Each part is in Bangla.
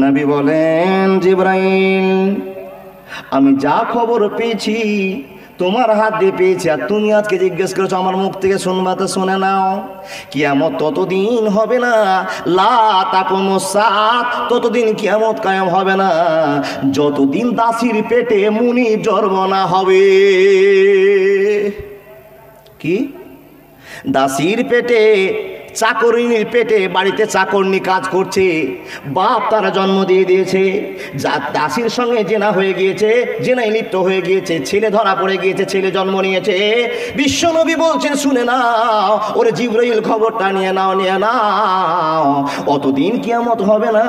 নবী বলেন, জিবরাইল, আমি যা খবর পেয়েছি তোমার হাত দিয়ে পেয়েছি, আর তুমি আজকে জিজ্ঞেস করেছো আমার মুখ থেকে শুনবা, তো শুনে নাও। কিয়ামত ততদিন হবে না, লা তাকুমুস সাআত, ততদিন কিয়ামত কায়েম হবে না যতদিন দাসীর পেটে মুনিব জন্ম না হবে। কি? দাসীর পেটে, চাকরিনীর পেটে, বাড়িতে চাকরনি কাজ করছে, বাপ তারা জন্ম দিয়ে দিয়েছে, যা দাসীর সঙ্গে জেনা হয়ে গিয়েছে, জেনায় লিপ্ত হয়ে গিয়েছে, ছেলে ধরা পড়ে গিয়েছে, ছেলে জন্ম নিয়েছে। বিশ্বনবী বলছেন, শুনে নাও, ওরে জিবরাইল খবরটা নিয়ে নাও, নিয়ে নাও। অতদিন কিয়ামত হবে না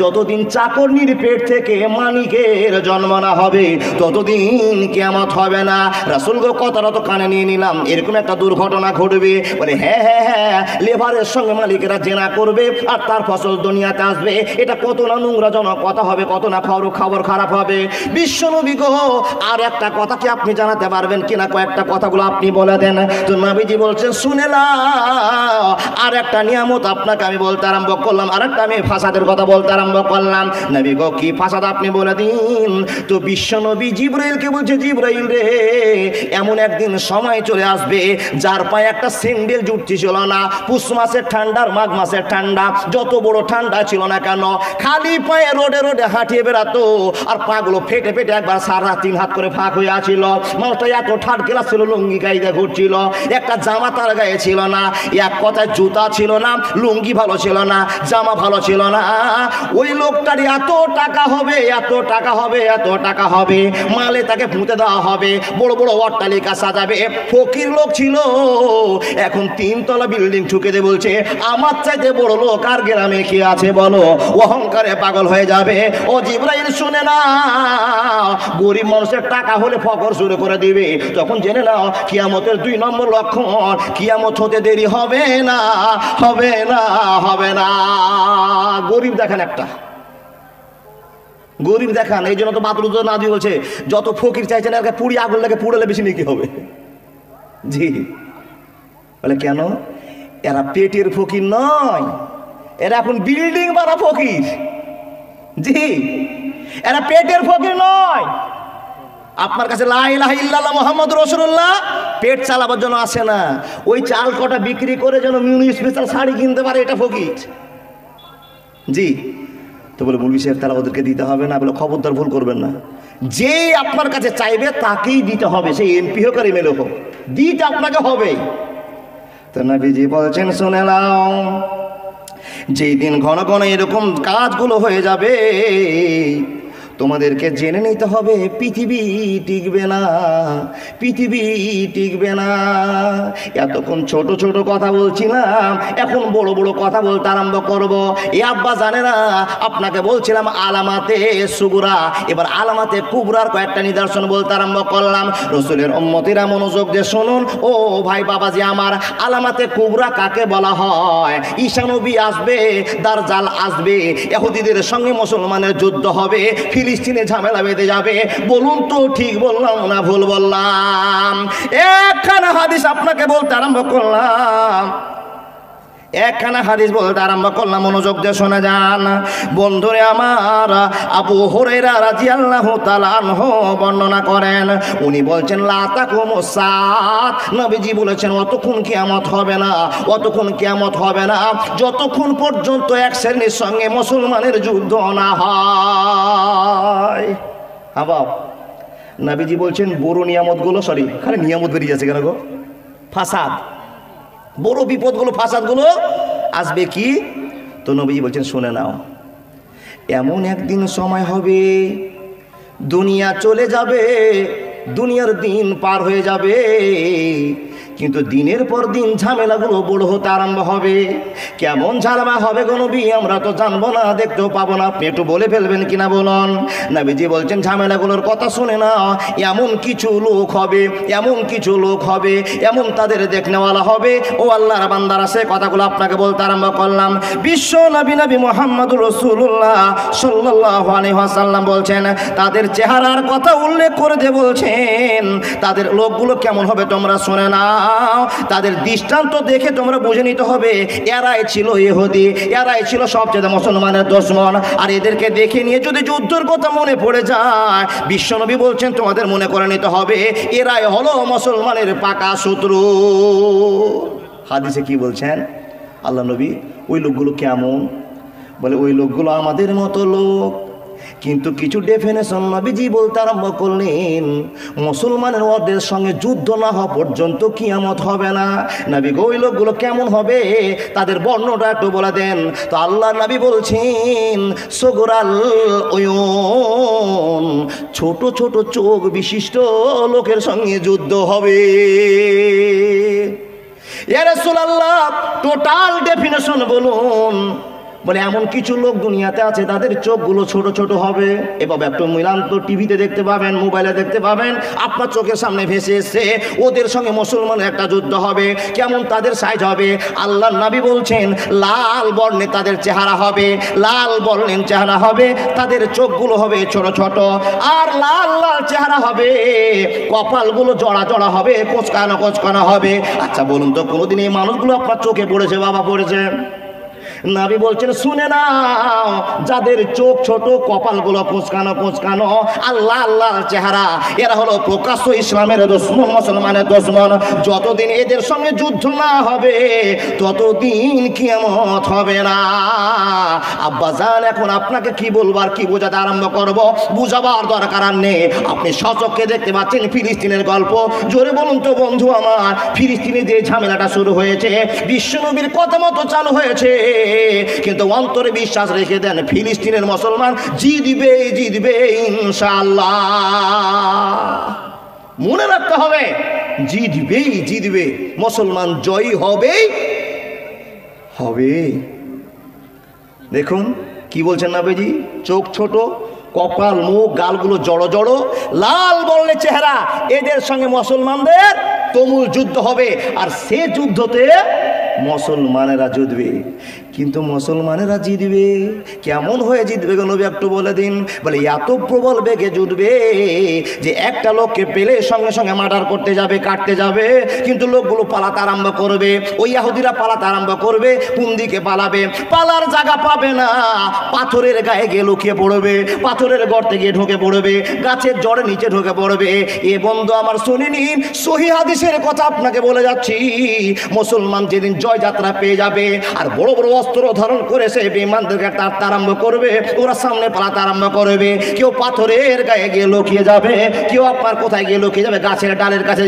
যতদিন চাকরনির পেট থেকে মালিকের জন্ম না হবে, ততদিন কিয়ামত হবে না। রাসূল গো, কথাটা তো কানে নিয়ে নিলাম, এরকম একটা দুর্ঘটনা ঘটবে। বলে হ্যাঁ হ্যাঁ হ্যাঁ, লেবারের সঙ্গে মালিকেরা জেনা করবে আর তার ফসল দুনিয়াতে আসবে। এটা কত না নোংরাজনক কথা হবে, কত না খবর খারাপ হবে। বিশ্বনবী গো, আর একটা কথা কি আপনি জানাতে পারবেন কিনা? কয়েকটা কথাগুলো আপনি বলে দেন। তো নবীজি বলছেন, শুনে নাও, আর একটা নিয়ামত আপনাকে আমি বলতে আরম্ভ করলাম, আর একটা আমি ফাসাদের কথা বলতে আরম্ভ করলাম। নবী গো, কি ফাসাদ আপনি বলে দিন। তো বিশ্বনবী জিবরাইলকে বলছে, জিবরাইল রে, এমন একদিন সময় চলে আসবে যার পায়ে একটা স্যান্ডেল জুটছি ছিল না। পুষ মাসের ঠান্ডার মাঘ মাসের ঠান্ডা, যত বড় ঠান্ডা ছিল না কেন, খালি পায়ে রোডে রোডে হাঁটিয়ে বেড়াতো, আর পাগুলো ফেটে ফেটে একবার সারা 3 হাত করে ফাঁক হয়ে আছিল। মানুষটা এত ঠাট গেলা ছিল, লুঙ্গি গাইতে ঘুরছিল, একটা জামা তার গায়ে ছিল না, এক কথায় জুতা ছিল না, লুঙ্গি ভালো ছিল না, জামা ভালো ছিল না। ওই লোকটার এত টাকা হবে, এত টাকা হবে, এত টাকা হবে, মালে তাকে পুঁতে দেওয়া হবে, বড় বড় অট্টালিকা সাজাবে। ফকির লোক ছিল, এখন 3 তলা বিল্ডিং ঠুকে দিয়ে বলছে, আমার চাইতে বড় লোক আর গ্রামে কি আছে বলো? অহংকারে পাগল হয়ে যাবে। ও জিবরাইল, শুনে না, গরিব মানুষের টাকা হলে ফকর শুরু করে দিবে। তখন জেনে নাও, কিয়ামতের 2 নম্বর লক্ষণ, কিয়ামত হতে দেরি হবে না, হবে না, হবে না। গরিব দেখান একটা, গরিব দেখান। এই জন্য তো বাতরুদ নাদি বলছে, যত ফকির চাইছেন আর পুড়ি আগুন লাগে, পুড়ালে বেশি নাকি হবে। জি, বলে কেন? এরা পেটের ফকির নয়, এরা এখন বিল্ডিং বাড়া ফকির। জি, এরা পেটের ফকির নয়। আপনার কাছে লা ইলাহা ইল্লাল্লাহ মুহাম্মাদুর রাসূলুল্লাহ পেট চালাবার জন্য আসে না, ওই চাল কটা বিক্রি করে যেন মিনি স্পেশাল শাড়ি কিনতে পারে, এটা ফকির। জি, তো বলে মুলবি সাহেব, তারা ওদেরকে দিতে হবে না। বলে খবরদার ভুল করবেন না, যে আপনার কাছে চাইবে তাকেই দিতে হবে, সেই এমপি হোক আর এমএলএ হোক, দিতে আপনাকে হবে। তো নবীজি বলছেন, শুনে নাও, যেই দিন ঘন ঘন এরকম কাজগুলো হয়ে যাবে, তোমাদেরকে জেনে নিতে হবে পৃথিবী টিকবে না, পৃথিবী টিকবে না। এতক্ষণ ছোট ছোট কথা বলছিলাম, এখন বড় বড় কথা বলতে আরম্ভ করব। এ আব্বা জানে না, আপনাকে বলছিলাম আলামাতে সুগুরা, এবার আলামাতে কুবরার কয়েকটা নিদর্শন বলতে আরম্ভ করলাম। রসুলের উম্মতিরা মনোযোগ দিয়ে শুনুন। ও ভাই বাবাজি আমার, আলামাতে কুবরা কাকে বলা হয়? ঈসা নবী আসবে, দাজ্জাল আসবে, ইহুদিদের সঙ্গে মুসলমানের যুদ্ধ হবে, ফিলিস্তিনে ঝামেলা বেঁধে যাবে। বলুন তো ঠিক বললাম না ভুল বললাম? একখানা হাদিস আপনাকে বলতে আরম্ভ করলাম, একখানা হাদিস বলতে আরম্ভ করলাম, মনোযোগ দিয়ে শোনা যান। বন্ধুরে আমার, আবু হুরায়রা রাদিয়াল্লাহু তাআলা আনহু বর্ণনা করেন, উনি বলছেন, লা তাকুমুস সাআত, নবীজি বলেছেন অতক্ষণ কিয়ামত হবে না, অতক্ষণ কিয়ামত হবে না যতক্ষণ পর্যন্ত এক শ্রেণীর সঙ্গে মুসলমানের যুদ্ধ না হয়। আবার নবীজি বলছেন, বড় নিয়ামতগুলো, সরি খালি নিয়ামত বেরিয়ে যাচ্ছে কেন গো, ফাসাদ, বড় বিপদগুলো, ফাসাদগুলো আসবে। কি? তো নবীজি বলছেন, শুনে নাও, এমন একদিন সময় হবে, দুনিয়া চলে যাবে, দুনিয়ার দিন পার হয়ে যাবে, কিন্তু দিনের পর দিন ঝামেলাগুলো বড় হতে আরম্ভ হবে। কেমন ঝামেলা হবে গো নবী? আমরা তো জানবো না, দেখতেও পাবো না, আপনি একটু বলে ফেলবেন কিনা বলুন। নবীজি বলছেন, ঝামেলাগুলোর কথা শুনে না, এমন কিছু লোক হবে, এমন কিছু লোক হবে, এমন তাদের দেখনেওয়ালা হবে। ও আল্লাহর বান্দারা, সে কথাগুলো আপনাকে বলতে আরম্ভ করলাম। বিশ্ব নবী মুহাম্মদুর রাসূলুল্লাহ সাল্লাল্লাহু আলাইহি ওয়াসাল্লাম বলছেন, তাদের চেহারার কথা উল্লেখ করে দিয়ে বলছেন, তাদের লোকগুলো কেমন হবে তোমরা শুনে নাও। নাও, তাদের দৃষ্টান্ত দেখে তোমরা বুঝে নিতে হবে এরাই ছিল ইহুদি, এরাই ছিল সবচেয়ে মুসলমানের দুশমন। আর এদেরকে দেখে নিয়ে যদি যুদ্ধের কথা মনে পড়ে যায়, বিশ্বনবী বলছেন তোমাদের মনে করে নিতে হবে এরাই হলো মুসলমানের পাকা শত্রু। হাদিসে কি বলছেন আল্লাহ নবী? ওই লোকগুলো কেমন? বলে ওই লোকগুলো আমাদের মতো লোক, কিন্তু কিছু ডেফিনেশন নবীজি বলতে আরম্ভ করলেন, মুসলমানের ওদের সঙ্গে যুদ্ধ না হওয়া পর্যন্ত কিয়ামত হবে না। নবী গো ওই লোকগুলো কেমন হবে তাদের বর্ণটা একটু বলে দেন। তো আল্লাহ নবী বলছেন সগরাল ওয়ুন, ছোট ছোট চোখ বিশিষ্ট লোকের সঙ্গে যুদ্ধ হবে। ইয়া রাসূলুল্লাহ টোটাল ডেফিনেশন বলুন। বলে এমন কিছু লোক দুনিয়াতে আছে তাদের চোখগুলো ছোট ছোট হবে। এভাবে একটু মিলান তো টিভিতে দেখতে পাবেন, মোবাইলে দেখতে পাবেন, আপনার চোখের সামনে ভেসে এসছে ওদের সঙ্গে মুসলমানের একটা যুদ্ধ হবে। কেমন তাদের সাইজ হবে? আল্লাহর নবী বলছেন লাল বর্ণে তাদের চেহারা হবে, লাল বর্ণের চেহারা হবে, তাদের চোখগুলো হবে ছোট ছোট, আর লাল লাল চেহারা হবে, কপালগুলো জড়া জড়া হবে, কোচকানো কোচকানো হবে। আচ্ছা বলুন তো কোনোদিন এই মানুষগুলো আপনার চোখে পড়েছে? বাবা পড়েছে? নবী বলছেন শুনে নাও, যাদের চোখ ছোট, কপালগুলো কোঁচকানো কোঁচকানো, আল্লাহ আল্লাহ চেহারা, এরা হলো প্রকাশ্য ইসলামের দুশমন, মুসলমানের দুশমন। যতদিন এদের সঙ্গে যুদ্ধ না হবে ততদিন কিয়ামত হবে না। আব্বাজান এখন আপনাকে কি বলবার, কি বোঝাতে আরম্ভ করব, বুঝাবার দরকার আর নেই। আপনি সচক্ষে দেখতে পাচ্ছেন ফিলিস্তিনের গল্প। জোরে বলুন তো বন্ধু আমার, ফিলিস্তিনে যে ঝামেলাটা শুরু হয়েছে বিশ্বনবীর কথা মতো চালু হয়েছে, কিন্তু অন্তরে বিশ্বাস রেখে দেন ফিলিস্তিনের মুসলমান জিতবে জিতবে ইনশাআল্লাহ। মনে রাখতে হবে জিতবেই জিতবে, মুসলমান জয়ী হবেই হবে। দেখুন কি বলছেন নবীজি, চোখ ছোট, কপাল মুখ গালগুলো জড়ো জড়ো, লাল বললে চেহারা, এদের সঙ্গে মুসলমানদের তুমুল যুদ্ধ হবে। আর সে যুদ্ধতে মুসলমানেরা জিতবে। কিন্তু মুসলমানেরা জিতবে কেমন হয়ে জিতবে গো নবী একটু বলে দিন। বলে এত প্রবল বেগে জিতবে যে একটা লোককে পেলে সঙ্গে সঙ্গে মার্ডার করতে যাবে, কাটতে যাবে। কিন্তু লোকগুলো পালাতে আরম্ভ করবে, ওই ইহুদিরা পালাতে আরম্ভ করবে। কোন দিকে পালাবে? পালার জায়গা পাবে না, পাথরের গায়ে গিয়ে লুকিয়ে পড়বে, পাথরের গর্তে গিয়ে ঢুকে পড়বে, গাছের জড়ে নিচে ঢুকে পড়বে। এ বন্ধু আমার শুনে নিন, সহিহ হাদিসের কথা আপনাকে বলে যাচ্ছি। মুসলমান যেদিন জয়যাত্রা পেয়ে যাবে আর বড় বড় অস্ত্র ধারণ করে সে বেঈমানদেরকে তাড়তে আরম্ভ করবে, ওরা সামনে পালাতে আরম্ভ করবে। কেউ পাথরের গায়ে গিয়ে লুকিয়ে যাবে, কেউ আপনার কোথায় গিয়ে লুকিয়ে যাবে, গাছের ডালের কাছে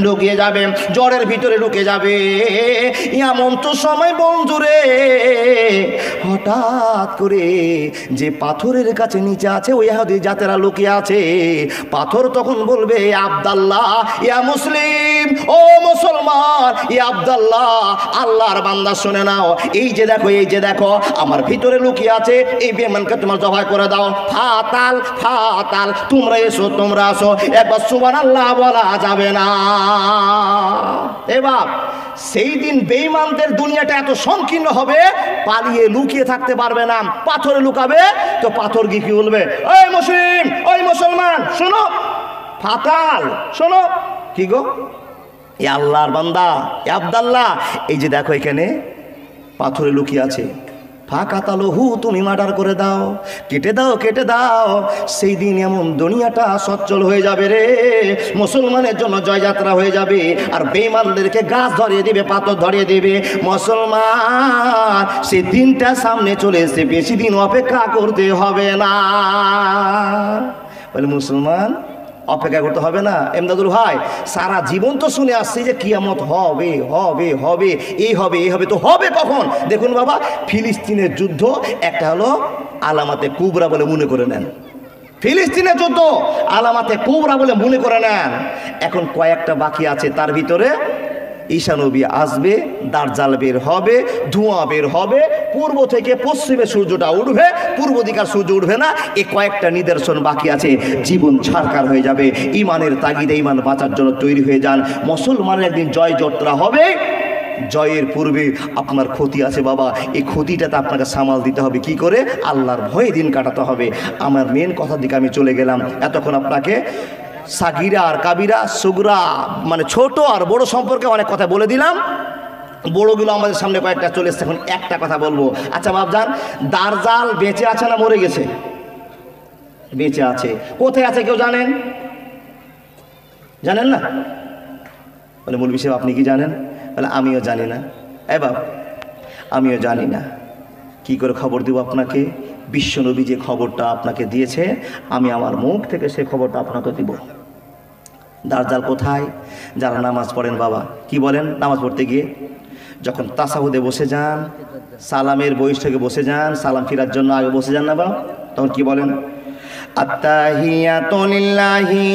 লুকিয়ে যাবে, জড়ের ভিতরে ঢুকে যাবে। এমন তো সময় বন্ধুরে হঠাৎ করে যে পাথরের কাছে নিচে আছে ওই ইহুদি জাতেরা লুকিয়ে আছে, পাথর তখন বলবে আব্দুল্লাহ ইয়া মুসলিম, ও মুসলমান ইয়া আব্দুল্লাহ, আল্লাহর বান্দা শুনে নাও, এই যে দেখো, এই যে দেখো আমার ভিতরে লুকিয়ে আছে, এই বেঈমানকে তোমার জবাই করে দাও। ফাতাল ফাতাল, তোমরা এসো, তোমরা আসো। একবার সুবহানাল্লাহ বলা যাবে না? এবার সেই দিন বেঈমানদের দুনিয়াটা এত সংকীর্ণ হবে, পালিয়ে লুকিয়ে থাকতে পারবে না। পাথরে লুকাবে তো পাথর গিয়ে কি বলবে, ওই মুসলিম, ওই মুসলমান শোনো, ফাতাল শোনো, কি গো এ আল্লাহর বান্দা এ আব্দুল্লাহ, এই যে দেখো এখানে পাথরে লুকিয়ে আছে, ফাকাতালহু, তুমি মার্ডার করে দাও, কেটে দাও, কেটে দাও। সেই দিন এমন দুনিয়াটা সচ্ছল হয়ে যাবে রে, মুসলমানের জন্য জয়যাত্রা হয়ে যাবে। আর বেঈমানদেরকে গাছ ধরিয়ে দিবে, পাথর ধরিয়ে দিবে। মুসলমান সেই দিনটা সামনে চলে এসে, বেশি দিন অপেক্ষা করতে হবে না। বলে মুসলমান অপেক্ষা করতে হবে না। এমদাদুল ভাই সারা জীবন তো শুনে আসছি যে কিয়ামত হবে হবে হবে, এই হবে এই হবে, তো হবে কখন? দেখুন বাবা, ফিলিস্তিনের যুদ্ধ একটা হলো আলামাতে কুবরা বলে মনে করে নেন, ফিলিস্তিনের যুদ্ধ আলামাতে কুবরা বলে মনে করে নেন। এখন কয়েকটা বাকি আছে, তার ভিতরে ঈসা নবী আসবে, দাজ্জাল বের হবে, ধোঁয়া বের হবে, পূর্ব থেকে পশ্চিমে সূর্যটা উঠবে, পূর্ব দিকে সূর্য উঠবে না। এই কয়েকটা নিদর্শন বাকি আছে, জীবন ছারকার হয়ে যাবে। ইমানের তাগিদে ইমান বাঁচার জন্য তৈরি হয়ে যান। মুসলমানের একদিন জয় যাত্রা হবে, জয়ের পূর্বে আপনার ক্ষতি আছে বাবা, এই ক্ষতিটাতে আপনাকে সামাল দিতে হবে। কি করে? আল্লাহর ভয়ে দিন কাটাতে হবে। আমার মেন কথার দিকে আমি চলে গেলাম। এতক্ষণ আপনাকে সাগিরা আর কাবিরা, সুগরা মানে ছোট আর বড় সম্পর্কে অনেক কথা বলে দিলাম। বড়গুলো আমাদের সামনে কয়েকটা চলে এসছে, এখন একটা কথা বলবো। আচ্ছা বাপজান, দাজ্জাল বেঁচে আছে না মরে গেছে? বেঁচে আছে। কোথায় আছে কেউ জানেন? জানেন না? বলে মৌলভী সাহেব আপনি কি জানেন? বলে আমিও জানি না। বাপ আমিও জানি না, কি করে খবর দেব আপনাকে? বিশ্বনবী যে খবরটা আপনাকে দিয়েছে, আমি আমার মুখ থেকে সে খবরটা আপনাকে দিব। দাজ্জাল কোথায়? যারা নামাজ পড়েন বাবা, কি বলেন নামাজ পড়তে গিয়ে? যখন তাসাহুদে বসে যান, সালামের বয়স থেকে বসে যান, সালাম ফিরার জন্য আগে বসে যান না বাবা, তখন কি বলেন? আত্তাহিয়াতু লিল্লাহি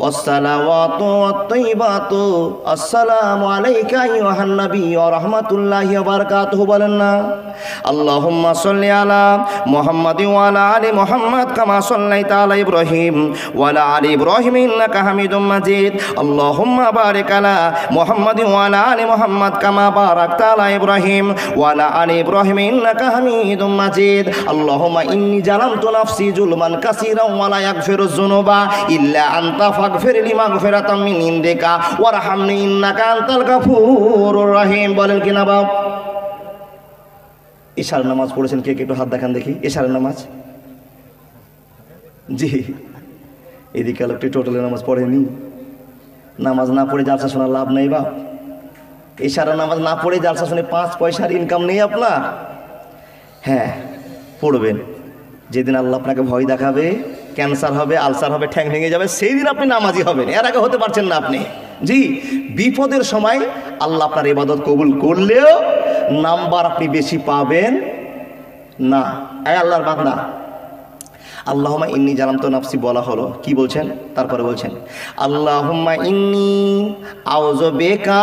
ওয়াসসালাওয়াতু ওয়াত-তাইয়্যিবাতু আসসালামু আলাইকা আইয়ুহান নাবী ওয়া রাহমাতুল্লাহি ওয়া বারাকাতুহু বলেন না? আল্লাহুম্মা সাল্লি আলা মুহাম্মাদি ওয়া আলা আলি মুহাম্মাদ কামা সাল্লাইতা আলা ইব্রাহিম ওয়া আলা আলি ইব্রাহিম ইন্নাকা হামিদুম মাজিদ। আল্লাহুম্মা বারিক আলা মুহাম্মাদি ওয়া আলা আলি মুহাম্মাদ কামা বারাকতা আলা ইব্রাহিম ওয়া আলা আলি ইব্রাহিম ইন্নাকা হামিদুম মাজিদ। আল্লাহুম্মা ইন্নী জালামতু নাফসি যুলমান কাসীরান ওয়া লা ইয়াগফিরুয যুনুবা ইল্লা আনতা ফাগফিরলি মাগফিরাতাম মিন ইনদিকা ওয়ারহামনি ইন্নাকা আনতাল গাফুরুর রহিম। বলেন কি না বাপ? ইশার নামাজ পড়েছেন কে কে? একটু হাত দেখান দেখি। ইশারের নামাজ? জি, এদিকে লোকটি টোটালের নামাজ পড়েনি। নামাজ না পড়ে জালসা শোনার লাভ নেই বাপ। ইশারের নামাজ না পড়ে জালসা শুনে 5 পয়সার ইনকাম নেই আপনার। হ্যাঁ পড়বেন, যেদিন আল্লাহ আপনাকে ভয় দেখাবে, ক্যান্সার হবে, আলসার হবে, ঠ্যাং ভেঙে যাবে, সেই দিন আপনি নামাজি হবেন। এর আগে হতে পারছেন না আপনি। জি, বিপদের সময় আল্লাহ আপনার ইবাদত কবুল করলেও নাম্বার আপনি বেশি পাবেন না। আল্লাহর বান্দা, আল্লাহুম্মা ইন্নী জালামতু নাফসি বলা হলো, কি বলছেন? তারপরে বলছেন আল্লাহুম্মা ইন্নী আউযু বিকা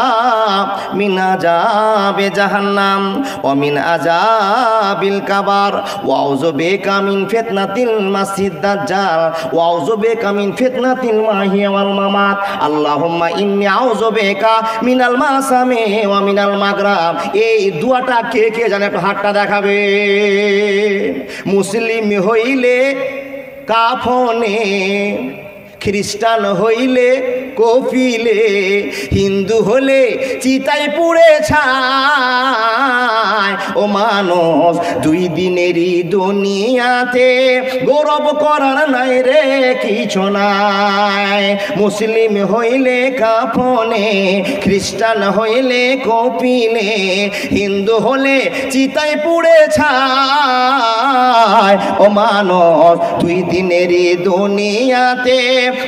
মিন আযাবি জাহান্নাম ওয়া মিন আযাবিল কাবার ওয়া আউযু বিকা মিন ফিতনাতিল মাসিদ দাজ্জাল ওয়া আউযু বিকা মিন ফিতনাতিল মাহিয়া ওয়াল মামাত। আল্লাহুম্মা ইন্নী আউযু বিকা মিনাল মাসামি ওয়া মিনাল মাগরাব। এই দোয়াটা কে কে জানে? একটু হাতটা দেখাবে। মুসলিম হইলে কাফনে, খ্রিস্টান হইলে কফিলে, হিন্দু হলে চিতায় পুড়ে ছাই। ও মানুষ, 2 দিনেরই দুনিয়াতে গৌরব করার নাই রে কিছু নাই। মুসলিম হইলে কাফনে, খ্রিস্টান হইলে কপিলে, হিন্দু হলে চিতায় পুড়ে ছাই। ও মানুষ, 2 দিনেরই দুনিয়াতে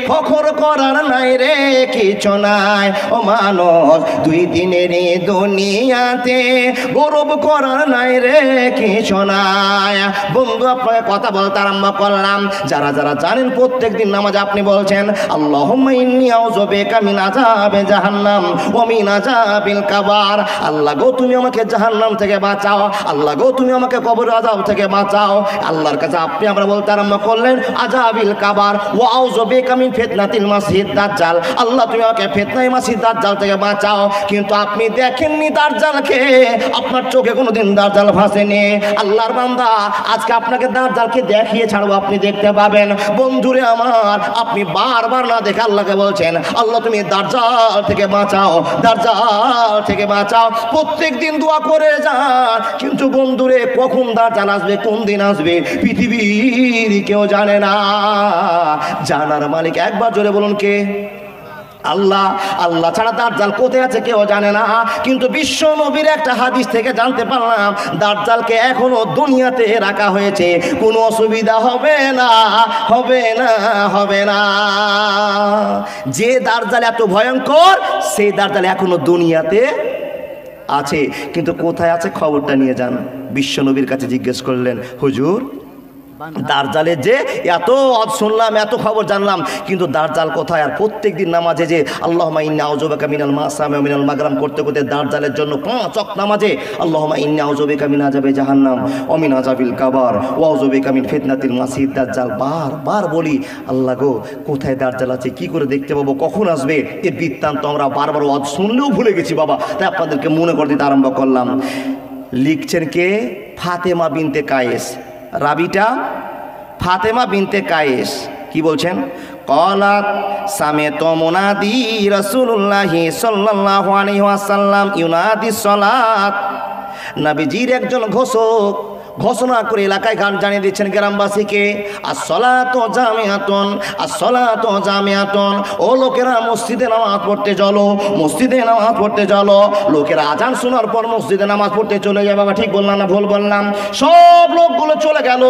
ফখর করার নাই রে কিছু নাই। ও মানুষ, 2 দিনেরই দুনিয়াতে গৌরব করার নাই রে কিছু নাই। বন্ধু, আপনাকে কথা বলতে আরম্ভ করলাম। যারা যারা জানেন প্রত্যেক দিন নামাজ আপনি বলছেন আল্লাহুম্মা ইন্নী আউযু বিকা মিন আযাবি জাহান্নাম ওয়া মিন আযাবিল কাবার। আল্লাহ গো, তুমি আমাকে জাহান্নাম থেকে বাঁচাও। আল্লাহ গো, তুমি আমাকে কবরের আযাব থেকে বাঁচাও। আল্লাহর কাছে আপনি আমরা বলতে আরম্ভ করলেন আযাবিল কাবার ওয়া আউযু বিকা মিন ফিতনাতিল মাসিদ দাজ্জাল। আল্লাহ তুমি আমাকে ফিতনায়ে মাসিদ দাজ্জাল থেকে বাঁচাও। কিন্তু আপনি দেখেননি দাজ্জালকে, আপনার চোখে কোনোদিন দাজ্জাল ভাসেনি। আল্লাহর বান্দা, আজকে আপনাকে দাজ্জালকে দেখিয়ে ছাড়বো, আপনি দেখতে পাবেন। বন্ধুরে আমার, আপনি বারবার না দেখে আল্লাহকে বলছেন আল্লাহ তুমি দাজ্জাল থেকে বাঁচাও, দাজ্জাল থেকে বাঁচাও। প্রত্যেক দিন দোয়া করে যান, কিন্তু বন্ধুরে কখন দাজ্জাল আসবে, কোন দিন আসবে, পৃথিবীর কেউ জানে না। জানার মালিক একবার জোরে বলুন কে? আল্লাহ। আল্লাহ ছাড়া দাজ্জাল কোথায় আছে কেউ জানে না। কিন্তু বিশ্ব নবীর একটা হাদিস থেকে জানতে পারলাম দাজ্জালকে এখনো দুনিয়াতে রাখা হয়েছে, কোনো অসুবিধা হবে না, হবে না, হবে না। যে দাজ্জাল এত ভয়ঙ্কর, সেই দাজ্জাল এখনো দুনিয়াতে আছে। কিন্তু কোথায় আছে খবরটা নিয়ে যান। বিশ্ব নবীর কাছে জিজ্ঞেস করলেন, হুজুর দাজ্জালের যে এত শুনলাম, এত খবর জানলাম, কিন্তু দাজ্জাল কোথায়? আর প্রত্যেক দিন নামাজে যে আল্লাহুম্মা ইন্নী আউযু বিকা মিনাল মাসামি ওয়া মিনাল মাগরাম করতে করতে দাজ্জালের জন্য 5 ওয়াক্ত নামাজে আল্লাহুম্মা ইন্নী আউযু বিকা মিন আযাবি জাহান্নাম ওয়া মিন আযাবিল কাবার ওয়া আউযু বিকা মিন ফিতনাতিল মাসিদ দাজ্জাল বারবার বলি। আল্লাহ গো, কোথায় দাজ্জাল আছে, কি করে দেখতে পাবো, কখন আসবে? এর বৃত্তান্ত আমরা বারবার ওয়াজ শুনলেও ভুলে গেছি বাবা, তাই আপনাদেরকে মনে করে দিতে আরম্ভ করলাম। লিখছেন কে? ফাতেমা বিনতে কায়েস। রাবিটা ফাতেমা বিনতে কায়েস। কি বলছেন? قالت سمعت منادي رسول الله صلى الله عليه وسلم ينادي الصلاة নবীজির একজন ঘোষক ঘোষণা করে এলাকায় গান জানিয়ে দিচ্ছেন গ্রামবাসীকে, আসসালাতু জামিআতুন, আসসালাতু জামিআতুন, ও লোকেরা মসজিদে নামাজ পড়তে চলো, মসজিদে নামাজ পড়তে চলো। লোকেরা আজান শোনার পর মসজিদে নামাজ পড়তে চলে যায়। বাবা ঠিক বললাম না ভুল বললাম? সব লোকগুলো চলে গেল,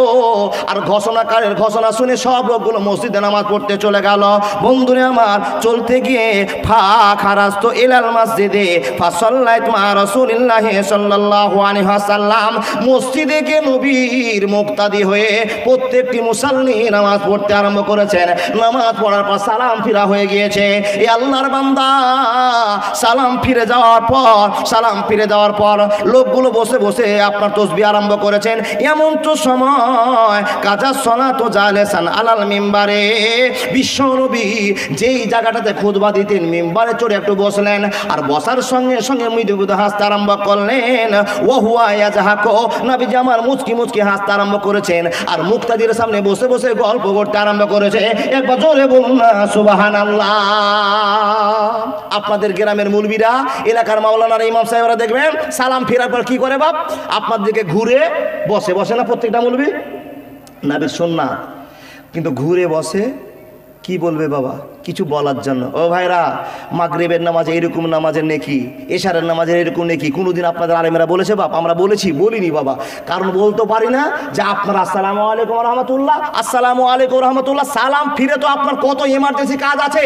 আর ঘোষণাকারের ঘোষণা শুনে সব লোকগুলো মসজিদে নামাজ পড়তে চলে গেল। বন্ধুরে আমার, চলতে গিয়ে ফা খারাজতু ইলাল মসজিদে ফাসাল্লাইতু মা রাসূলিল্লাহি সাল্লাল্লাহু আলাইহি ওয়াসাল্লাম, মসজিদে গিয়ে নবীর মুক্তাদি হয়ে প্রত্যেকটি মুসল্লি নামাজ পড়তে আরম্ভ করেছেন। নামাজ পড়ার পর সালাম ফিরা হয়ে গিয়েছে। এ আল্লাহর বান্দা সালাম ফিরে যাওয়ার পর লোকগুলো বসে বসে আপনার তাসবিহ আরম্ভ করেছেন। এমন তো সময় কাজা সালাতু জালেসান আলাল মিম্বারে, বিশ্বনবী যেই জায়গাটাতে খুতবা দিতেন মিম্বারে চড়ে একটু বসলেন, আর বসার সঙ্গে সঙ্গে মৃদু মৃদু হাসতে আরম্ভ করলেন। ওহুয়া ইয়াজহাকু, নবীজি আমার মুচকি মুচকি হাসতে আরম্ভ করেছেন, আর মুক্তাদির সামনে বসে বসে গল্প করতে আরম্ভ করেছে। একবার জোরে বলুন না সুবহানাল্লাহ। আপনাদের গ্রামের মুলবিরা, এলাকার মাওলানার ইমাম সাহেবরা দেখবেন সালাম ফেরার পর কি করে বাপ, আপনার দিকে ঘুরে বসে না প্রত্যেকটা মুলবি, নবীর সুন্নাত, কিন্তু ঘুরে বসে কি বলবে বাবা, কিছু বলার জন্য। ও ভাইরা, মাগরিবের নামাজে এরকম নামাজের নেকি, এশারের নামাজের এরকম নেকি কোনোদিন আপনাদের আলেমেরা বলেছে বাপ? আমরা বলিনি বাবা, কারণ বলতে পারি না যে আপনারা আসসালামু আলাইকুম রহমতুল্লাহ, আসসালামু আলাইকুম রহমতুল্লাহ, সালাম ফিরে তো আপনার কত এমার্জেন্সি কাজ আছে,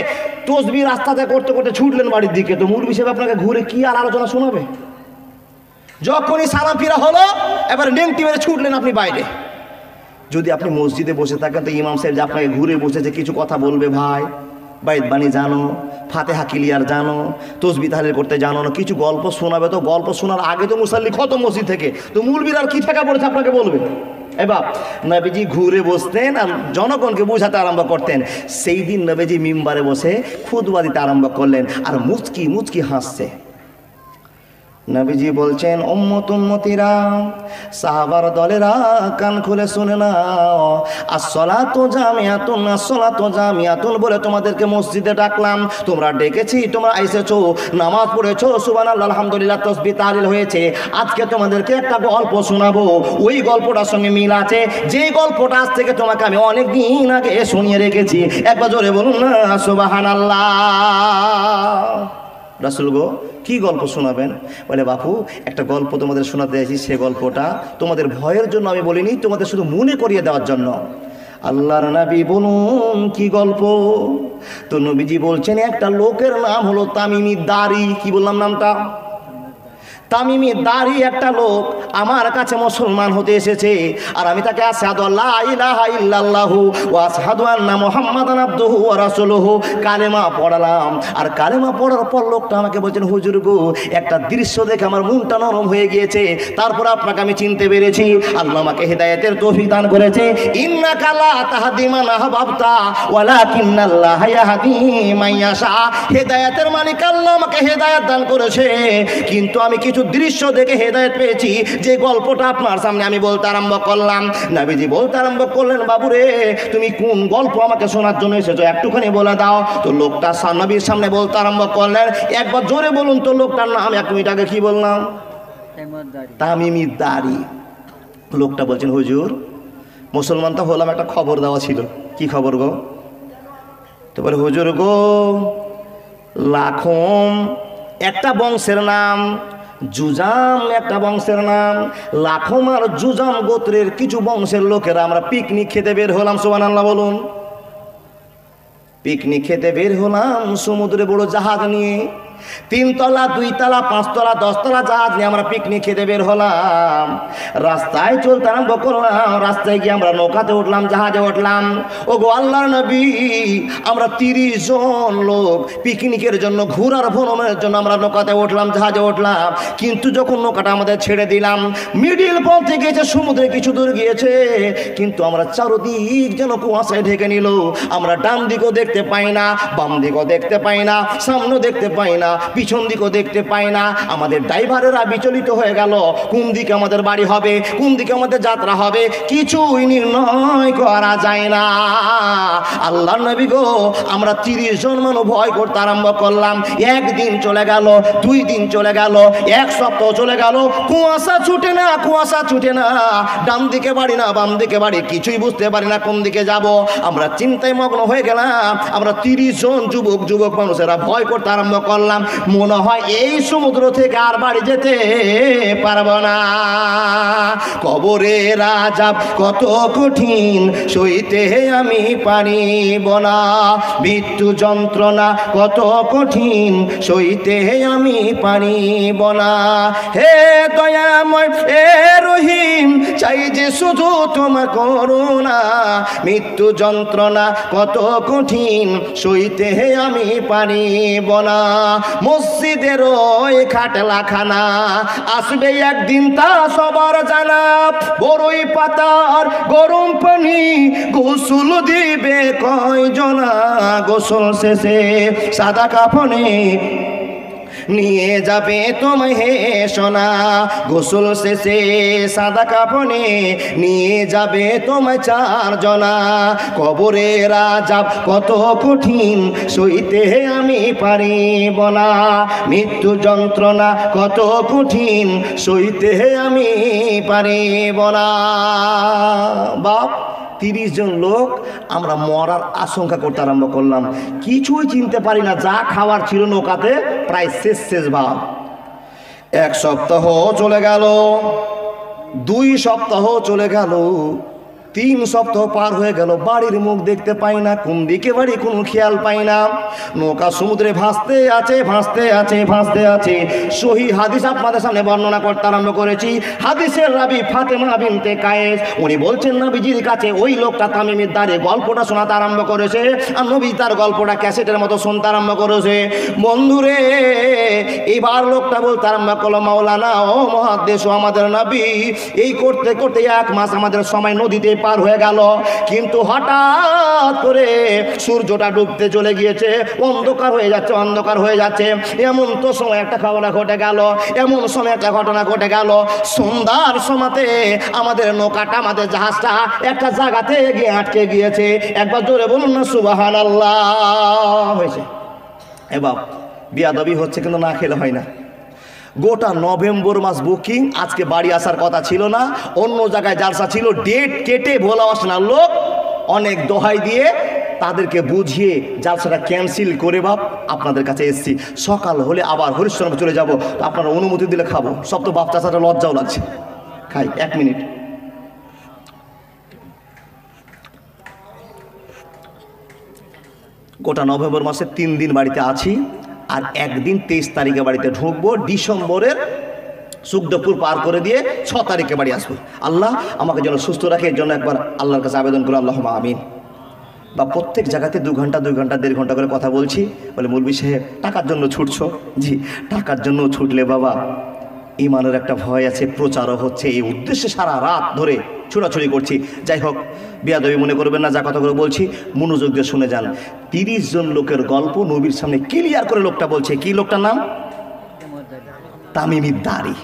তসবিহ রাস্তাতে করতে করতে ছুটলেন বাড়ির দিকে, তো মুরব্বি সাহেব আপনাকে ঘুরে কি আর আলোচনা শোনাবে? যখনই সালাম ফিরা হলো এবার নেংটি মেরে ছুটলেন আপনি বাইরে। যদি আপনি মসজিদে বসে থাকেন তো ইমাম সাহেব যে আপনাকে ঘুরে বসেছে কিছু কথা বলবে, ভাই বাইত বাণী জানো, ফাতেহা ক্লিয়ার জানো, তসবিহ তাহলিল করতে জানো না, কিছু গল্প শোনাবে, তো গল্প শোনার আগে তো মুসাল্লি খতম মসজিদ থেকে, তো মুলবির আর কি ঠেকা পড়েছে আপনাকে বলবে? এবার নবীজি ঘুরে বসতেন আর জনগণকে বোঝাতে আরম্ভ করতেন। সেই দিন নবীজি মিম্বারে বসে খুতবা দিতে আরম্ভ করলেন, আর মুচকি মুচকি হাসছে। নবীজি বলছেন, উম্মতিরা, সাহাবার দলেরা কান খুলে শুনে নাও, আসসালাতু জামিআতুন, আসসালাতু জামিআতুন বলে তোমাদেরকে মসজিদে ডাকলাম, তোমরা ডেকেছি, তোমরা এসেছো, নামাজ পড়েছো, সুবহানাল্লাহ আলহামদুলিল্লাহ তাসবিহ তাহলিল হয়েছে। আজকে তোমাদেরকে একটা গল্প শোনাবো, ওই গল্পটার সঙ্গে মিল আছে যেই গল্পটা আজ থেকে তোমাকে আমি অনেক দিন আগে শুনিয়ে রেখেছি। একবার জোরে বলুন না সুবহানাল্লাহ। রাসূল গো, কি গল্প শোনাবেন? বলে, বাপু একটা গল্প তোমাদের শোনাতে চাইছি, সে গল্পটা তোমাদের ভয়ের জন্য আমি বলিনি, তোমাদের শুধু মনে করিয়ে দেওয়ার জন্য। আল্লাহর নবী বলুন কি গল্প? তো নবীজি বলছেন, একটা লোকের নাম হলো তামিমি দারি। কি বললাম নামটা? তামিমি দারি একটা লোক আমার কাছে মুসলমান হতে এসেছে, আর আমি তাকে আশহাদু আল্লা ইলাহা ইল্লাল্লাহু ওয়া আশহাদু আন্না মুহাম্মাদান আবদুহু ওয়া রাসূলুহু কালেমা পড়ালাম। আর কালেমা পড়ার পর লোকটা আমাকে বলছেন, হুজুর গো, একটা দৃশ্য দেখে আমার মনটা নরম হয়ে গিয়েছে, তারপর আপনাকে আমি চিনতে পেরেছি, আল্লাহ আমাকে হেদায়েতের তৌফিক দান করেছে। ইন্নাকা লা তাহদি মান আহবাবতা ওয়ালাকিন্নাল্লাহা ইয়াহদি মান ইয়াশা। হেদায়েতের মালিক আল্লাহ আমাকে হেদায়েত দান করেছে, কিন্তু আমি কিছু দৃশ্য দেখে হেদায়েত পেয়েছি, যে গল্পটা আপনার সামনে আমি বলতে আরম্ভ করলাম। নবীজি বলতে আরম্ভ করলেন, বাবুরে তুমি কোন গল্প আমাকে শোনার জন্য এসেছো একটুখানি বলে দাও। তো লোকটা নবীর সামনে বলতে আরম্ভ করলেন, একবার জোরে বলুন তো লোকটার নাম। 1 মিনিট আগে কি বললাম? তামিমি দারি। লোকটা বলছেন, হুজুর মুসলমান তো হলাম, একটা খবর দেওয়া ছিল। কি খবর গো? তো বলে, হুজুর গো, লাখম একটা বংশের নাম, জুজাম একটা বংশের নাম, লাখম আর জুজাম গোত্রের কিছু বংশের লোকেরা আমরা পিকনিক খেতে বের হলাম। সুবহানাল্লাহ বলুন। পিকনিক খেতে বের হলাম সমুদ্রে বড় জাহাজ নিয়ে, 3 তলা 2 তলা 5 তলা 10 তলা জাহাজ নিয়ে আমরা পিকনিক খেতে বের হলাম। রাস্তায় চলতে আরম্ভ করলাম, রাস্তায় গিয়ে আমরা নৌকাতে উঠলাম, জাহাজে উঠলাম। ও গো আল্লাহর নবী, আমরা 30 জন লোক পিকনিকের জন্য, ঘোরার ভ্রমণের জন্য আমরা নৌকাতে উঠলাম, জাহাজে উঠলাম। কিন্তু যখন নৌকাটা আমাদের ছেড়ে দিলাম, মিডিল পথে গিয়েছে, সমুদ্রে কিছু দূর গিয়েছে, কিন্তু আমরা চারদিক যেন কুয়াশায় ঢেকে নিল। আমরা ডান দিকও দেখতে পাই না, বাম দিকও দেখতে পাই না, সামনেও দেখতে পাই না, পিছন দিকও দেখতে পাই না। আমাদের ড্রাইভারেরা বিচলিত হয়ে গেল, কোন দিকে আমাদের বাড়ি হবে, কোন দিকে আমাদের যাত্রা হবে, কিছুই নির্ণয় করা যায় না। আল্লাহর নবী গো, আমরা 30 জন মানুষ ভয় করতে আরম্ভ করলাম। একদিন চলে গেল, 2 দিন চলে গেল, 1 সপ্তাহ চলে গেল, কুয়াশা ছুটে না, কুয়াশা ছুটে না। ডান দিকে বাড়ি না বাম দিকে বাড়ি, কিছুই বুঝতে পারি না কোন দিকে যাব। আমরা চিন্তায় মগ্ন হয়ে গেলাম। আমরা 30 জন যুবক মানুষেরা ভয় করতে আরম্ভ করলাম। মনে হয় এই সমুদ্র থেকে আর বাড়ি যেতে পারবো না। কবরের আযাব কত কঠিন, সইতে আমি পারিব না। মৃত্যু যন্ত্রণা কত কঠিন, সইতে আমি পারিব না। হে দয়াময়, হে রহিম, চাই যে শুধু তোমার করুণা। মৃত্যু যন্ত্রণা কত কঠিন, সইতে আমি পারিব না। মসজিদের ওই খাটলাখানা আসবে একদিন, তা সবার জানা। বড়ই পাতার গরম পানি গোসল দিবে কয়জনা। গোসল শেষে সাদা কাফনে নিয়ে যাবে তোমায় হে সোনা। গোসল শেষে সাদা কাফনে নিয়ে যাবে তোমায় 4 জনা। কবরের আযাব কত কঠিন, সইতে আমি পারিব না। মৃত্যু যন্ত্রণা কত কঠিন, সইতে আমি পারিব না। বাপ, 30 জন লোক আমরা মরার আশঙ্কা করতে আরম্ভ করলাম। কিছুই চিনতে পারি না, যা খাওয়ার ছিল নৌকাতে প্রায় শেষ ভাব। 1 সপ্তাহ চলে গেল, 2 সপ্তাহ চলে গেল, 3 সপ্তাহ পার হয়ে গেল। বাড়ির মুখ দেখতে পাই না, কোন দিকে বাড়ি কোনো খেয়াল পাই না। নৌকা সমুদ্রে ভাসতে আছে, ভাসতে আছে, ভাসতে আছে। সহি হাদিস আপনাদের সামনে বর্ণনা করতে আরম্ভ করেছি। হাদিসের রাবি ফাতেমা বিনতে কায়েস, উনি বলছেন নবীজির কাছে ওই লোকটা তামিমের দ্বারে গল্পটা শোনাতে আরম্ভ করেছে, আর নবী তার গল্পটা ক্যাসেটের মতো শুনতে আরম্ভ করেছে। বন্ধুরে, এবার লোকটা বলতে আরম্ভ করলো, মাওলানা ও মুহাদ্দিস ও আমাদের নবী, এই করতে করতে 1 মাস আমাদের সময় নদীতে পার হয়ে গেল। কিন্তু হঠাৎ করে সূর্যটা ডুবতে চলে গিয়েছে, অন্ধকার হয়ে যাচ্ছে, অন্ধকার হয়ে যাচ্ছে। এমন তো সময় একটা ঘটনা ঘটে গেল, এমন সময় একটা ঘটনা ঘটে গেল। সন্ধ্যার সময়তে আমাদের নৌকাটা, আমাদের জাহাজটা একটা জায়গাতে গিয়ে আটকে গিয়েছে। একবার জোরে বলুন না সুবহানাল্লাহ। হয়েছে এবার বিয়াদবি হচ্ছে, কিন্তু না খেলে হয় না। গোটা নভেম্বর মাস বুকিং, আজকে বাড়ি আসার কথা ছিল না, অন্য জায়গায় জালসা ছিল। ডেট কেটে ভোলা আসনার লোক অনেক দোহাই দিয়ে তাদেরকে বুঝিয়ে জালসাটা ক্যান্সেল করে বাপ আপনাদের কাছে এসেছি। সকাল হলে আবার হরিশ্চন্দ্র চলে যাব, আপনারা অনুমতি দিলে খাবো। সব তো বাপ চাচাটা লজ্জাও লাগছে। খাই 1 মিনিট। গোটা নভেম্বর মাসে 3 দিন বাড়িতে আছি, আর একদিন 23 তারিখে বাড়িতে ঢুকবো। ডিসেম্বরের সুখদপুর পার করে দিয়ে 6 তারিখে বাড়ি আসবো। আল্লাহ আমাকে যেন সুস্থ রাখে, এর জন্য একবার আল্লাহর কাছে আবেদন করো, আল্লাহুম্মা আমিন। বা প্রত্যেক জায়গাতে 2 ঘন্টা 2 ঘন্টা 1.5 ঘন্টা করে কথা বলছি। বলে মৌলভী সাহেব টাকার জন্য ছুটছো? জি, টাকার জন্য ছুটলে বাবা ইমানের একটা ভয় আছে, প্রচারও হচ্ছে, এই উদ্দেশ্যে সারা রাত ধরে ছোড়াছুড়ি করছি। যাই হোক, বিয়াদবি মনে করবেন না, যা কথাগুলো বলছি মনোযোগ দিয়ে শুনে যান। 30 জন লোকের গল্প নবীর সামনে ক্লিয়ার করে লোকটা বলছে। কি লোকটার নাম? তামিমের দাড়ি।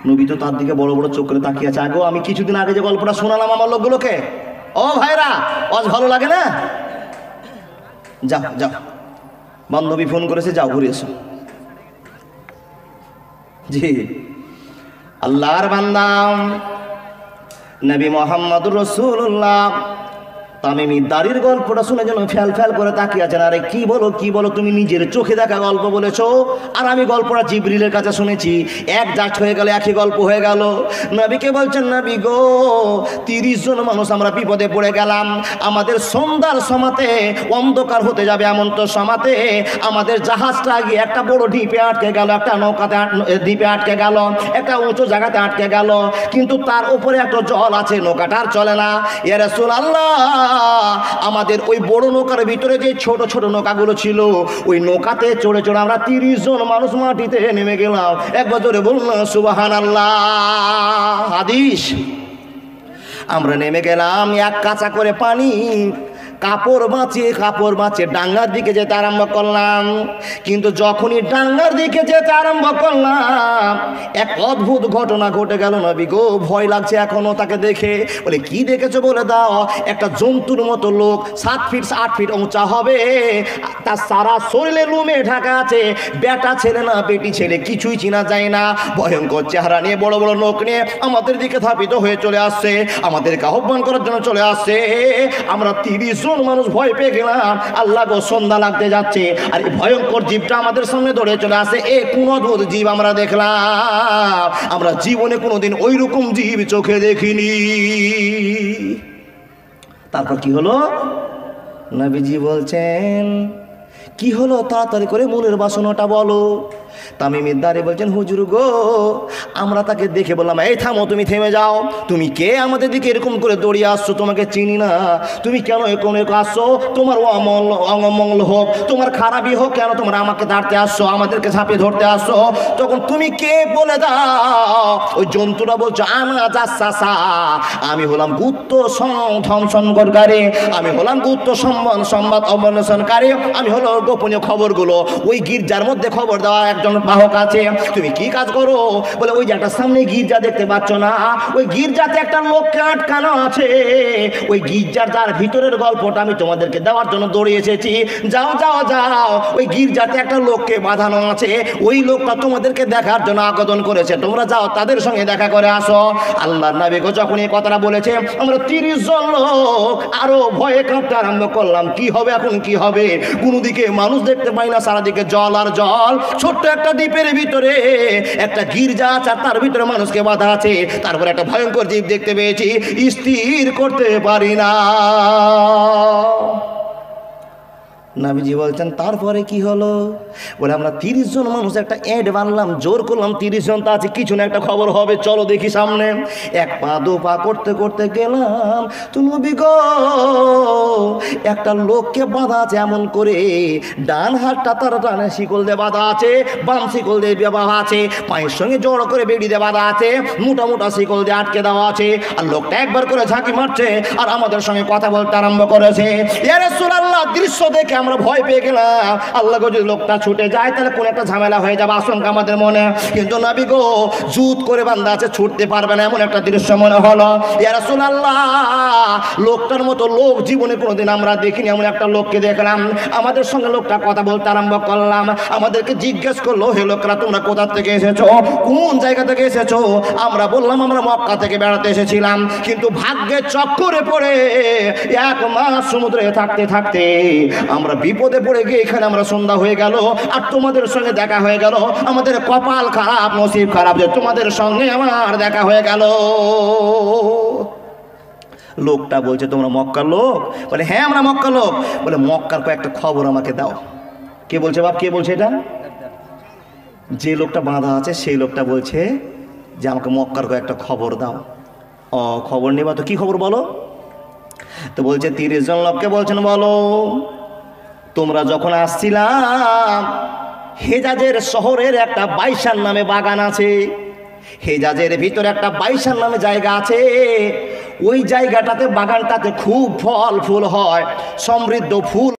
নবী তো তার দিকে বড় বড় চোখ করে তাকিয়ে আছে। আগেও আমি কিছুদিন আগে যে গল্পটা শোনালাম আমার লোকগুলোকে, ও ভাইরা, আজ ভালো লাগে না? যাও যাও, বান্ধবী ফোন করেছে, যাও ঘুরে এসো। জি, আল্লাহর বান্দা নবী মুহাম্মদুর রাসূলুল্লাহ তামিমের দাড়ির গল্পটা শুনে যেন ফ্যাল ফ্যাল করে তাকিয়ে আছেন। আরে কি বলো কি বলো, তুমি নিজের চোখে দেখা গল্প বলেছো, আর আমি গল্পটা জিবরিলের কাছে শুনেছি। এক জাস্ট হয়ে গেল, একই গল্প হয়ে গেল। নবীকে বলছেন, নবী গো, 30 জন মানুষ আমরা বিপদে পড়ে গেলাম। আমাদের সন্ধ্যার সমাতে অন্ধকার হতে যাবে, এমন তো সমাতে আমাদের জাহাজটা গিয়ে একটা বড় দ্বীপে আটকে গেল, একটা নৌকাতে দ্বীপে আটকে গেল, একটা উঁচু জায়গাতে আটকে গেল। কিন্তু তার উপরে একটা জল আছে, নৌকাটা আর চলে না। ইয়া রাসূলুল্লাহ, আমাদের ওই বড় নৌকার ভিতরে যে ছোট ছোট নৌকাগুলো ছিল, ওই নৌকাতে চড়ে চড়ে আমরা 30 জন মানুষ মাটিতে নেমে গেলাম। একবার জোরে বলুন না সুবহানাল্লাহ। হাদিস, আমরা নেমে গেলাম, 1 কাঁচা করে পানি, কাপড় বাঁচিয়ে ডাঙ্গার দিকে যেতে আরম্ভ করলাম। কিন্তু যখনই ডাঙ্গার দিকে যেতে আরম্ভ করলাম, এক অদ্ভুত ঘটনা ঘটে গেল। নবী গো, ভয় লাগছে এখনো তাকে দেখে। বলে কি দেখেছো বলে দাও। একটা জন্তুর মতো লোক, 7 ফিট 8 ফিট উঁচা হবে, তার সারা শরীরে লুমে ঢাকা আছে, বেটা ছেলে না বেটি ছেলে কিছুই চিনা যায় না, ভয়ঙ্কর চেহারা নিয়ে বড় বড় নখ নিয়ে আমাদের দিকে ধাবিত হয়ে চলে আসছে, আমাদেরকে আহ্বান করার জন্য চলে আসছে। আমরা 30 জন মানুষ ভয় পেয়ে গেলাম। আল্লাহ গো, সন্ধ্যা লাগতে যাচ্ছে, আর এই ভয়ঙ্কর জীবটা আমাদের সামনে দৌড়ে চলে আসে। এ কোন অদ্ভুত জীব আমরা দেখলাম, আমরা জীবনে কোনোদিন ওই রকম জীব চোখে দেখিনি। তারপর কি হলো? নবীজি বলছেন, কি হলো তাড়াতাড়ি করে মনের বাসনাটা বলো। তামিমের দাঁড়ে বলছেন, হুজুর গো, আমরা তাকে দেখে বললাম, এই থামো, তুমি থেমে যাও, তুমি কে আমাদের দিকে এরকম করে দৌড়িয়ে আসছো, তোমাকে চিনি না, তুমি কেন এরকম আসছো, তোমার অমঙ্গল হোক, তোমার খারাপই হোক, কেন তোমরা আমাকে দাঁড়তে আসছো, আমাদেরকে ঝাঁপিয়ে ধরতে আসছো, তখন তুমি কে বলে দাও। ওই জন্তুটা বলছো, আনা জাসাসা, আমি হলাম গুপ্ত সংগঠনকারী, আমি হলাম গুপ্ত সংবাদ অন্বেষণকারী, আমি হলো গোপনীয় খবরগুলো ওই গির্জার মধ্যে খবর দেওয়া একজন বাহক আছে। তুমি কি কাজ করো? বলে ওই যে একটা সামনে গির্জা দেখতে পাচ্ছ না, ওই গির্জাতে একটা লোককে আটকানো আছে, ওই গির্জার যার ভিতরের গল্পটা আমি তোমাদেরকে দেওয়ার জন্য দৌড়ে এসেছি। যাও যাও যাও, ওই গির্জাতে একটা লোককে বাঁধানো আছে, ওই লোকটা তোমাদেরকে দেখার জন্য আবেদন করেছে, তোমরা যাও তাদের সঙ্গে দেখা করে আসো। আল্লাহর নবী যখন এই কথাটা বলেছে, আমরা 30 জন লোক আরো ভয়ে কাঁপতে আরম্ভ করলাম। কি হবে এখন, কি হবে? কোনো দিকে মানুষ দেখতে পাই না, সারাদিকে জল আর জল। ছোট্ট একটা দ্বীপের ভিতরে একটা গির্জা আছে, তার ভিতরে মানুষকে বাঁধা আছে। তারপরে একটা ভয়ঙ্কর জীব দেখতে পেয়েছি, স্থির করতে পারি না। নবীজি বলছেন, তারপরে কি হলো? বলে আমরা 30 জন মানুষ একটা অ্যাড বানলাম, জোর করলাম 30 জন তো আছে, কিছু না একটা খবর হবে, চলো দেখি সামনে। এক পা দু পা করতে করতে গেলাম, তুমি নবী গো, একটা লোককে বাঁধা আছে এমন করে, ডান হাতটা তার ডানে শিকল দিয়ে বাঁধা আছে, বাম শিকল দিয়ে বাঁধা আছে, পায়ের সঙ্গে জড়ো করে বেড়ি দিয়ে বাঁধা আছে, মোটা মোটা শিকল দিয়ে আটকে দেওয়া আছে। আর লোকটা একবার করে ঝাঁকি মারছে আর আমাদের সঙ্গে কথা বলতে আরম্ভ করেছে। ইয়া রাসূলুল্লাহ, দৃশ্য দেখে আমরা ভয় পেয়ে গেলাম। আল্লাহ গো, যদি লোকটা ছুটে যায় তাহলে কোন একটা ঝামেলা হয়ে যাবে, আশঙ্কা আমাদের মনে। কিন্তু নবী গো, জুত করে বান্ধা আছে, ছুটতে পারবে না, এমন একটা দৃশ্য মনে হলো। ইয়া রাসূলুল্লাহ, লোকটার মতো লোক জীবনে কোনোদিন আমরা দেখিনি, এমন একটা লোককে দেখলাম। আমাদের সঙ্গে লোকটা কথা বলতে আরম্ভ করলাম, আমাদেরকে জিজ্ঞেস করলো, হে লোকরা, তোমরা কোথা থেকে এসেছো, কোন জায়গা থেকে এসেছো? আমরা বললাম, আমরা মক্কা থেকে বেড়াতে এসেছিলাম, কিন্তু ভাগ্যের চক্করে পড়ে 1 মাস সমুদ্রে থাকতে থাকতে আমরা বিপদে পড়ে গিয়ে এখানে আমরা সন্ধ্যা হয়ে গেল, আর তোমাদের সঙ্গে দেখা হয়ে গেল। আমাদের কপাল খারাপ, নসিব খারাপ যে তোমাদের সঙ্গে আমার দেখা হয়ে গেল। লোকটা বলছে, তোমরা মক্কার লোক? বলে হ্যাঁ, আমরা মক্কার লোক। বলে মক্কার কয়েকটা খবর আমাকে দাও। কে বলছে বাপ, কে বলছে এটা? যে লোকটা বাঁধা আছে সেই লোকটা বলছে যে আমাকে মক্কার কয়েকটা খবর দাও। ও, খবর নেবা তো, কি খবর বলো? তো বলছে 30 জন লোককে বলছেন, বলো, তোমরা যখন আসছিলাম, হেজাজের শহরের একটা বাইশান নামে বাগান আছে, হেজাজের ভিতরে একটা বাইশান নামে জায়গা আছে, ওই জায়গাটাতে বাগানটাতে খুব ফল ফুল হয়, সমৃদ্ধ ফুল